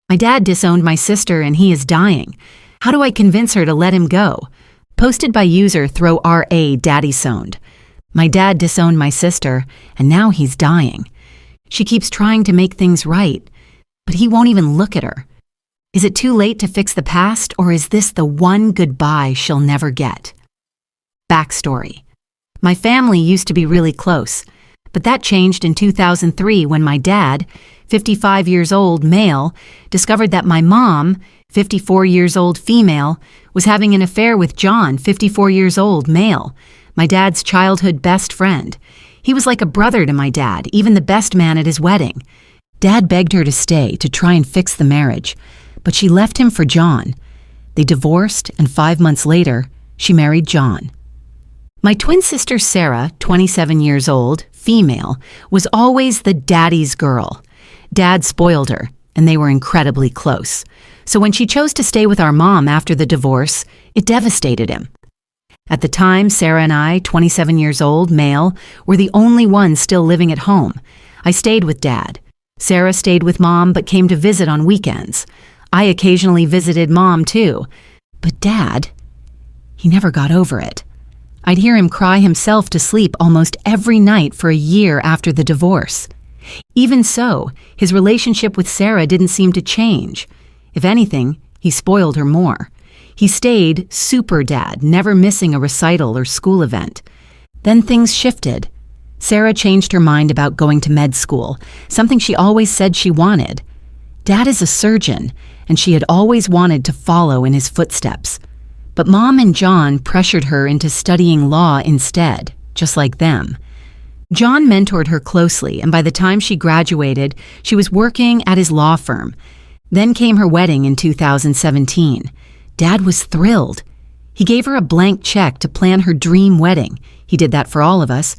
My dad disowned my sister and he is dying. How do I convince her to let him go? Posted by user Dad DISOWNED. My dad disowned my sister and now he's dying. She keeps trying to make things right, but he won't even look at her. Is it too late to fix the past, or is this the one goodbye she'll never get? Backstory. My family used to be really close, but that changed in 2003 when my dad, 55 years old male, discovered that my mom, 54 years old female, was having an affair with John, 54 years old male, my dad's childhood best friend. He was like a brother to my dad, even the best man at his wedding. Dad begged her to stay to try and fix the marriage, but she left him for John. They divorced, and 5 months later, she married John. My twin sister Sarah, 27 years old, female, was always the daddy's girl. Dad spoiled her, and they were incredibly close. So when she chose to stay with our mom after the divorce, it devastated him. At the time, Sarah and I, 27 years old, male, were the only ones still living at home. I stayed with Dad. Sarah stayed with Mom but came to visit on weekends. I occasionally visited Mom too. But Dad, he never got over it. I'd hear him cry himself to sleep almost every night for a year after the divorce. Even so, his relationship with Sarah didn't seem to change. If anything, he spoiled her more. He stayed super dad, never missing a recital or school event. Then things shifted. Sarah changed her mind about going to med school, something she always said she wanted. Dad is a surgeon, and she had always wanted to follow in his footsteps. But Mom and John pressured her into studying law instead, just like them. John mentored her closely, and by the time she graduated, she was working at his law firm. Then came her wedding in 2017. Dad was thrilled. He gave her a blank check to plan her dream wedding. He did that for all of us.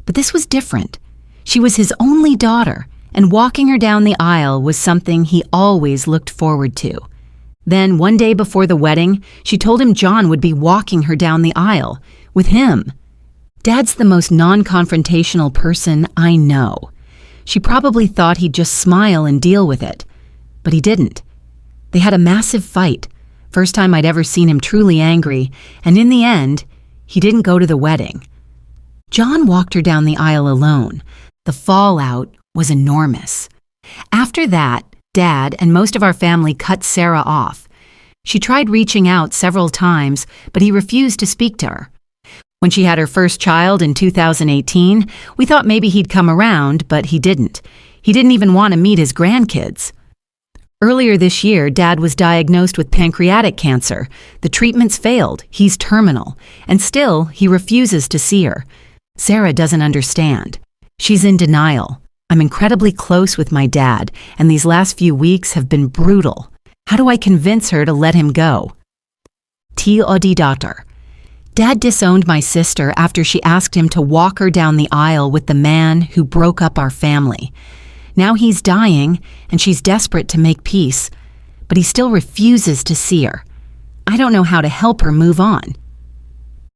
But this was different. She was his only daughter, and walking her down the aisle was something he always looked forward to. Then, one day before the wedding, she told him John would be walking her down the aisle with him. Dad's the most non-confrontational person I know. She probably thought he'd just smile and deal with it, but he didn't. They had a massive fight, first time I'd ever seen him truly angry, and in the end, he didn't go to the wedding. John walked her down the aisle alone. The fallout was enormous. After that, Dad and most of our family cut Sarah off. She tried reaching out several times, but he refused to speak to her. When she had her first child in 2018, we thought maybe he'd come around, but he didn't. He didn't even want to meet his grandkids. Earlier this year, Dad was diagnosed with pancreatic cancer. The treatments failed. He's terminal. And still, he refuses to see her. Sarah doesn't understand. She's in denial. I'm incredibly close with my dad, and these last few weeks have been brutal. How do I convince her to let him go? Daughter. Dad disowned my sister after she asked him to walk her down the aisle with the man who broke up our family. Now he's dying, and she's desperate to make peace, but he still refuses to see her. I don't know how to help her move on.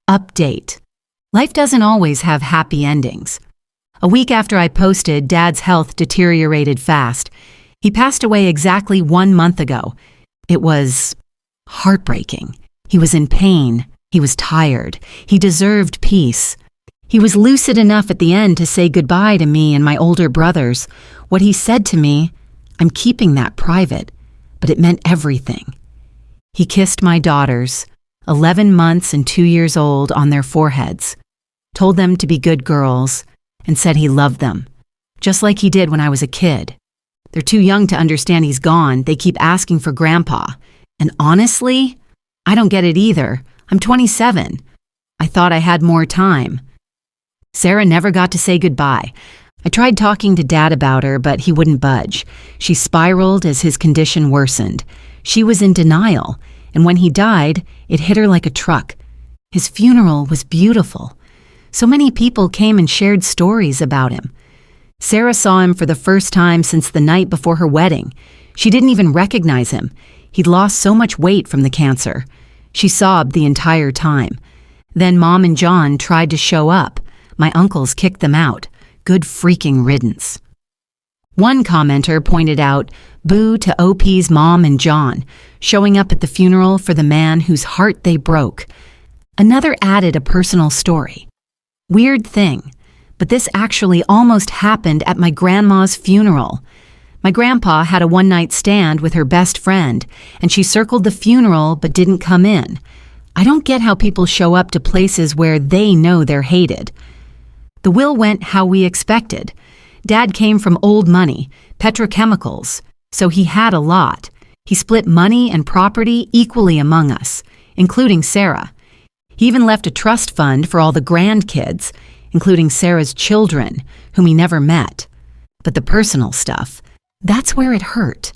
Update. Life doesn't always have happy endings. A week after I posted, Dad's health deteriorated fast. He passed away exactly 1 month ago. It was heartbreaking. He was in pain. He was tired. He deserved peace. He was lucid enough at the end to say goodbye to me and my older brothers. What he said to me, I'm keeping that private, but it meant everything. He kissed my daughters, 11 months and 2 years old, on their foreheads, told them to be good girls, and said he loved them, just like he did when I was a kid. They're too young to understand he's gone. They keep asking for Grandpa. And honestly, I don't get it either. I'm 27. I thought I had more time. Sarah never got to say goodbye. I tried talking to Dad about her, but he wouldn't budge. She spiraled as his condition worsened. She was in denial, and when he died, it hit her like a truck. His funeral was beautiful. So many people came and shared stories about him. Sarah saw him for the first time since the night before her wedding. She didn't even recognize him. He'd lost so much weight from the cancer. She sobbed the entire time. Then Mom and John tried to show up. My uncles kicked them out. Good freaking riddance. One commenter pointed out, Boo to OP's mom and John, showing up at the funeral for the man whose heart they broke. Another added a personal story. Weird thing, but this actually almost happened at my grandma's funeral. My grandpa had a one-night stand with her best friend, and she circled the funeral but didn't come in. I don't get how people show up to places where they know they're hated. The will went how we expected. Dad came from old money, petrochemicals, so he had a lot. He split money and property equally among us, including Sarah. He even left a trust fund for all the grandkids, including Sarah's children, whom he never met. But the personal stuff, that's where it hurt.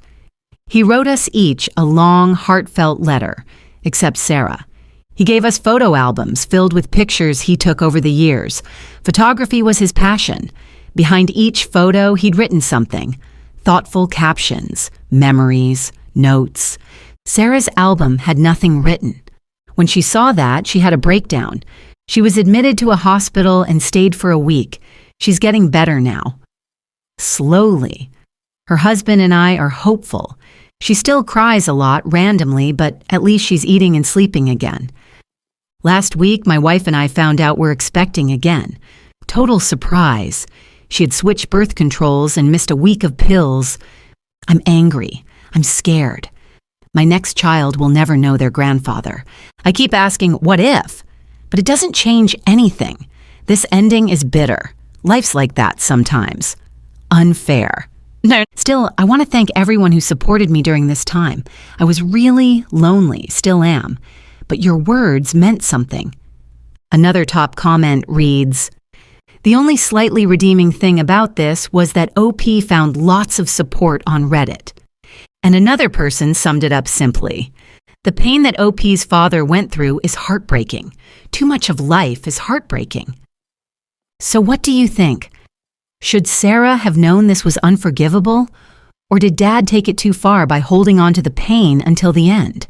He wrote us each a long, heartfelt letter, except Sarah. He gave us photo albums filled with pictures he took over the years. Photography was his passion. Behind each photo, he'd written something. Thoughtful captions, memories, notes. Sarah's album had nothing written. When she saw that, she had a breakdown. She was admitted to a hospital and stayed for a week. She's getting better now. Slowly. Her husband and I are hopeful. She still cries a lot randomly, but at least she's eating and sleeping again. Last week, my wife and I found out we're expecting again. Total surprise. She had switched birth controls and missed a week of pills. I'm angry. I'm scared. My next child will never know their grandfather. I keep asking, what if? But it doesn't change anything. This ending is bitter. Life's like that sometimes. Unfair. No. Still, I want to thank everyone who supported me during this time. I was really lonely, still am. But your words meant something. Another top comment reads, "The only slightly redeeming thing about this was that OP found lots of support on Reddit." And another person summed it up simply. "The pain that OP's father went through is heartbreaking. Too much of life is heartbreaking." So what do you think? Should Sarah have known this was unforgivable? Or did Dad take it too far by holding on to the pain until the end?